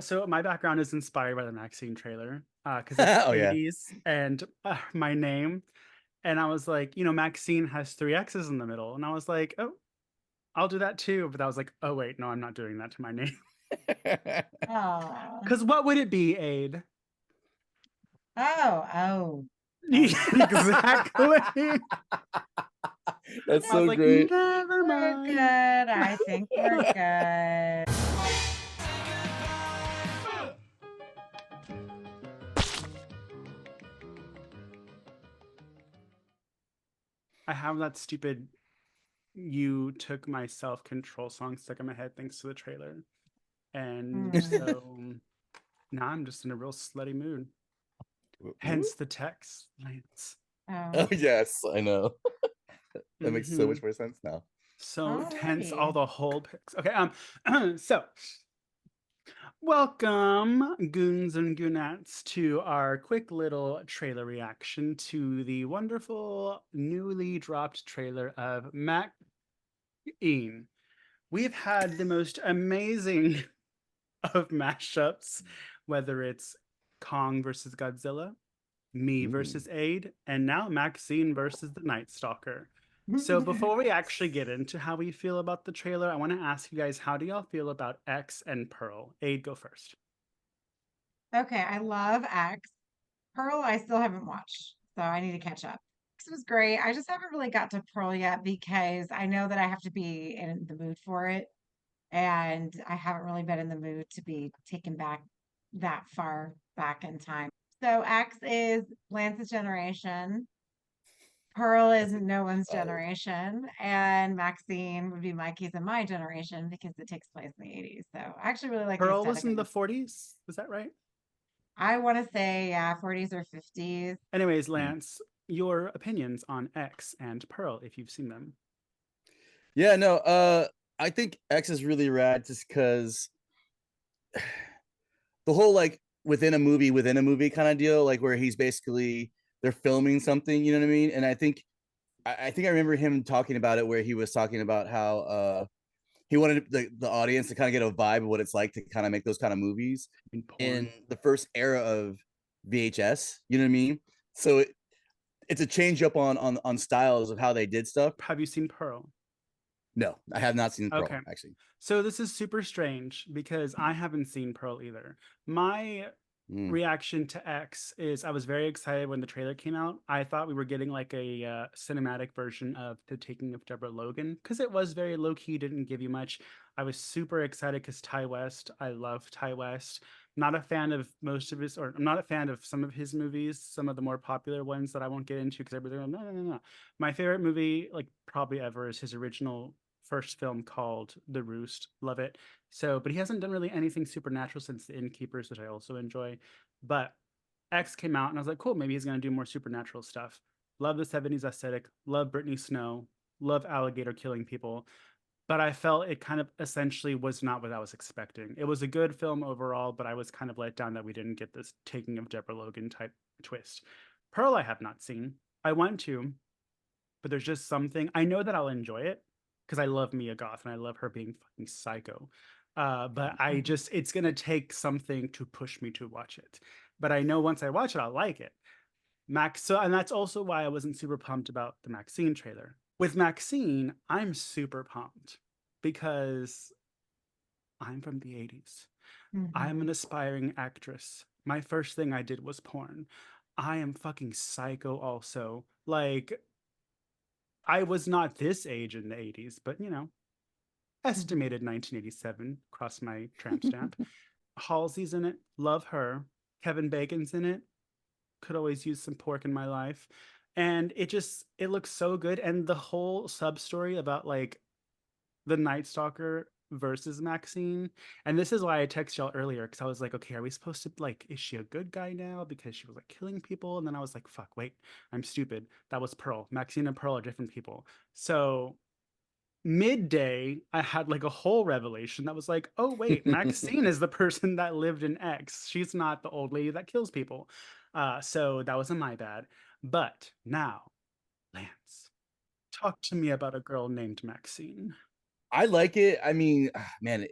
So my background is inspired by the MaXXXine trailer, because it's the Oh yeah. 80s and my name. And I was like, MaXXXine has three X's in the middle. And I was like, oh, I'll do that too. But I was like, oh, wait, no, I'm not doing that to my name. Oh. Because what would it be, Aid? Oh, oh, oh. Exactly. That's I was so like, great. never We're good. mind. I think we're good. I have that stupid "You Took My Self Control" song stuck in my head thanks to the trailer. And Hmm. so now I'm just in a real slutty mood. Ooh. Hence the text, Lance. Oh, Oh yes, I know. That makes so Hmm. much more sense now. So hence all alrighty. the whole pics. Okay, so welcome, goons and goonettes, to our quick little trailer reaction to the wonderful newly dropped trailer of MaXXXine. We've had the most amazing of mashups, whether it's Kong versus Godzilla, me Ooh. versus Aid, and now MaXXXine versus the Night Stalker. So before we actually get into how we feel about the trailer, I want to ask you guys, how do y'all feel about X and Pearl? Aid, go first. Okay, I love X. Pearl, I still haven't watched, so I need to catch up. X was great. I just haven't really got to Pearl yet because I know that I have to be in the mood for it. And I haven't really been in the mood to be taken back that far back in time. So X is Lance's generation. Pearl is That's no one's wild. generation, and Maxine would be Mikey's and my generation because it takes place in the 80s. So I actually really like the Pearl was aesthetic in of the this. 40s. Is that right? I want to say, yeah, 40s or 50s. Anyways, Hmm. Lance, your opinions on X and Pearl, if you've seen them. Yeah, no, I think X is really rad just because the whole like within a movie kind of deal, like where he's basically they're filming something, you know what I mean? And I think I remember him talking about it where he was talking about how he wanted the audience to kind of get a vibe of what it's like to kind of make those kind of movies In in porn. the first era of VHS, you know what I mean? So it's a change up on styles of how they did stuff. Have you seen Pearl? No, I have not seen Okay. Pearl actually. So this is super strange because I haven't seen Pearl either. My Mm. reaction to X is I was very excited when the trailer came out. I thought we were getting like a cinematic version of The Taking of Deborah Logan because it was very low key, didn't give you much. I was super excited because Ty West, I love Ty West. Not a fan of most of his, or I'm not a fan of some of his movies, some of the more popular ones that I won't get into because everybody's like, no, no, no, no. My favorite movie, like probably ever, is his original first film called The Roost. Love it. So, but he hasn't done really anything supernatural since The Innkeepers, which I also enjoy. But X came out, and I was like, cool, maybe he's going to do more supernatural stuff. Love the 70s aesthetic. Love Brittany Snow. Love alligator killing people. But I felt it kind of essentially was not what I was expecting. It was a good film overall, but I was kind of let down that we didn't get this taking of Deborah Logan type twist. Pearl, I have not seen. I want to, but there's just something. I know that I'll enjoy it because I love Mia Goth and I love her being fucking psycho. But I just, it's gonna take something to push me to watch it. But I know once I watch it, I'll like it. Max, so and that's also why I wasn't super pumped about the MaXXXine trailer. With MaXXXine, I'm super pumped because I'm from the 80s. I'm an Mhm. aspiring actress. My first thing I did was porn. I am fucking psycho also. Like, I was not this age in the 80s, but Mhm. estimated 1987, cross my tramp stamp. Halsey's in it, love her. Kevin Bacon's in it, could always use some pork in my life. And it looks so good. And the whole sub story about like the Night Stalker versus Maxine. And this is why I texted y'all earlier because I was like, okay, are we supposed to like, is she a good guy now because she was like killing people? And then I was like, fuck, wait, I'm stupid. That was Pearl. Maxine and Pearl are different people. So midday, I had like a whole revelation that was like, oh, wait, Maxine is the person that lived in X. She's not the old lady that kills people. So that wasn't my bad. But now, Lance, talk to me about a girl named Maxine. I like it. I mean, man,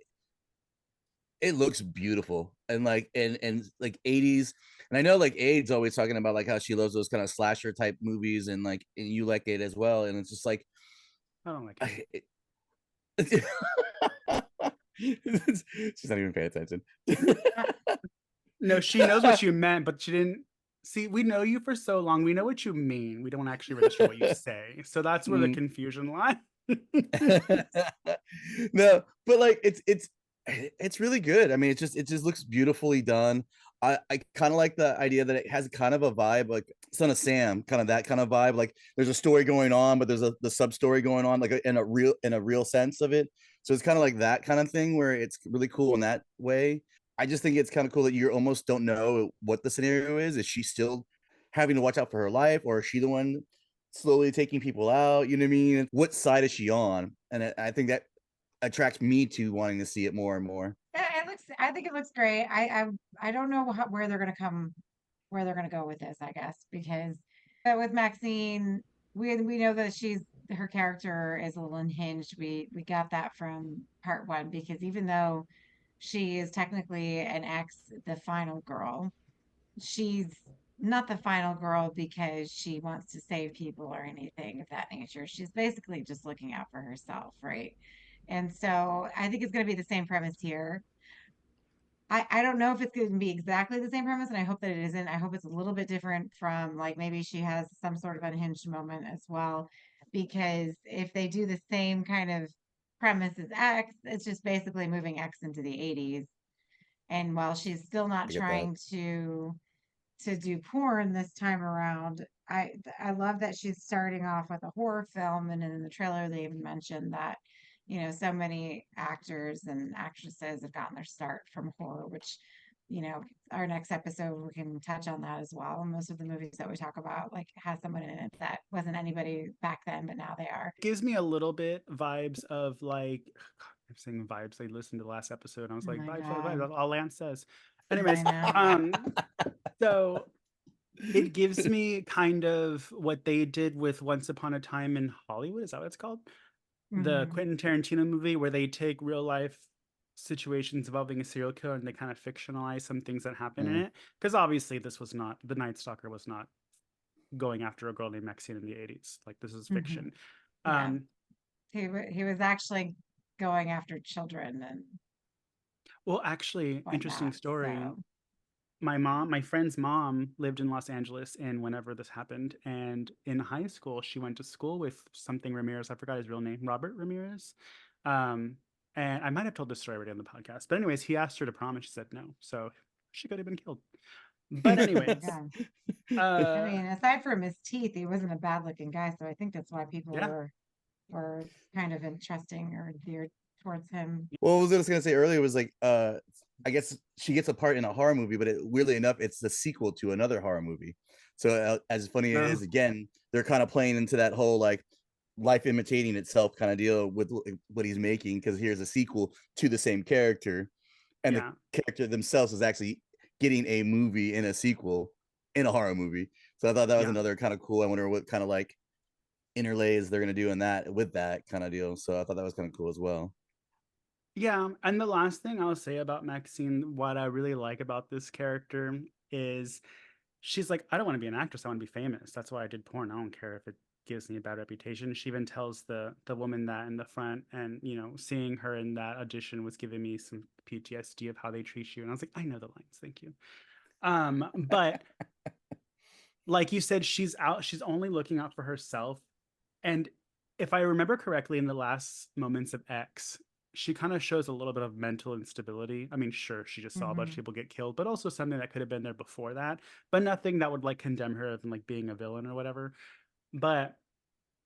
it looks beautiful and like and like 80s. And I know like Aid's always talking about like how she loves those kind of slasher type movies and like and you like it as well. And it's just like I don't like it. She's not even paying attention. Uh, No, she knows what you meant, but she didn't see. We know you for so long. We know what you mean. We don't actually register what you say. So that's where the Mm. confusion lies. No, but like it's really good. I mean, it just looks beautifully done. I kind of like the idea that it has kind of a vibe like Son of Sam, kind of that kind of vibe. Like there's a story going on, but there's the sub story going on, like in a real sense of it. So it's kind of like that kind of thing where it's really cool in that way. I just think it's kind of cool that you almost don't know what the scenario is. Is she still having to watch out for her life, or is she the one slowly taking people out? You know what I mean? What side is she on? And I think that attracts me to wanting to see it more and more. yeah, it looks. I think it looks great. I don't know where they're gonna come, where they're gonna go with this. I guess because with Maxine, we know that her character is a little unhinged. We got that from part one because even though she is technically an ex, the final girl, she's not the final girl because she wants to save people or anything of that nature. She's basically just looking out for herself, right? And so I think it's going to be the same premise here. I don't know if it's going to be exactly the same premise, and I hope that it isn't. I hope it's a little bit different from like maybe she has some sort of unhinged moment as well. Because if they do the same kind of premise as X, it's just basically moving X into the 80s. And while she's still not I get that. trying to do porn this time around. I love that she's starting off with a horror film, and in the trailer they even mentioned that so many actors and actresses have gotten their start from horror, which our next episode we can touch on that as well. And most of the movies that we talk about like has someone in it that wasn't anybody back then, but now they are. Gives me a little bit vibes of like I'm saying vibes. I listened to the last episode and I was Oh like, my vibes, vibes, vibes. God. That's all Lance says. I Anyways, know. so it gives me kind of what they did with Once Upon a Time in Hollywood. Is that what it's called? The Hmm. Quentin Tarantino movie where they take real life situations involving a serial killer and they kind of fictionalize some things that happen in Mm, it. Because obviously, this was not the Night Stalker was not going after a girl named Maxine in the 80s. Like this is Hmm. fiction. Yeah, Um, he was actually going after children and well, actually, interesting whatnot. story. So. My friend's mom lived in Los Angeles and whenever this happened. And in high school, she went to school with something Ramirez. I forgot his real name, Robert Ramirez. Um, and I might have told this story already on the podcast. But anyways, he asked her to prom and she said no. So she could have been killed. But Oh my anyways, God. I uh mean, aside from his teeth, he wasn't a bad looking guy, so I think that's why people yeah. were kind of interesting or endeared towards him. Well, what I was gonna say earlier was like, I guess she gets a part in a horror movie, but weirdly enough, it's the sequel to another horror movie. So as funny as it No. is, again, they're kind of playing into that whole like life imitating itself kind of deal with what he's making, because here's a sequel to the same character, and the Yeah. character themselves is actually getting a movie in a sequel in a horror movie. So I thought that was Yeah. another kind of cool. I wonder what kind of like interlays they're gonna do in that with that kind of deal. So I thought that was kind of cool as well. Yeah, and the last thing I'll say about Maxine, what I really like about this character is she's like, I don't want to be an actress. I want to be famous. That's why I did porn. I don't care if it gives me a bad reputation. She even tells the woman that in the front, and seeing her in that audition was giving me some PTSD of how they treat you. And I was like, I know the lines, thank you. But like you said, she's only looking out for herself. And if I remember correctly, in the last moments of X, she kind of shows a little bit of mental instability. I mean, sure, she just saw a bunch of Hmm. people get killed, but also something that could have been there before that, but nothing that would like condemn her of like being a villain or whatever. But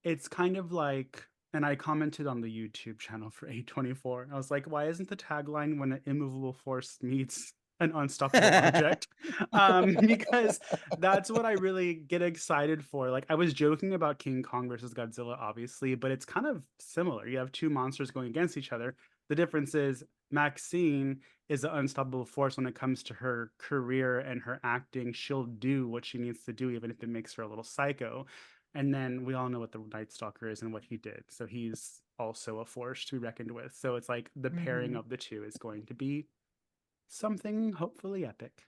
it's kind of like, and I commented on the YouTube channel for A24. I was like, why isn't the tagline when an immovable force meets an unstoppable object? Because that's what I really get excited for. Like I was joking about King Kong versus Godzilla, obviously, but it's kind of similar. You have two monsters going against each other. The difference is Maxine is an unstoppable force when it comes to her career and her acting. She'll do what she needs to do, even if it makes her a little psycho. And then we all know what the Night Stalker is and what he did. So he's also a force to be reckoned with. So it's like the pairing Hmm. of the two is going to be. something hopefully epic.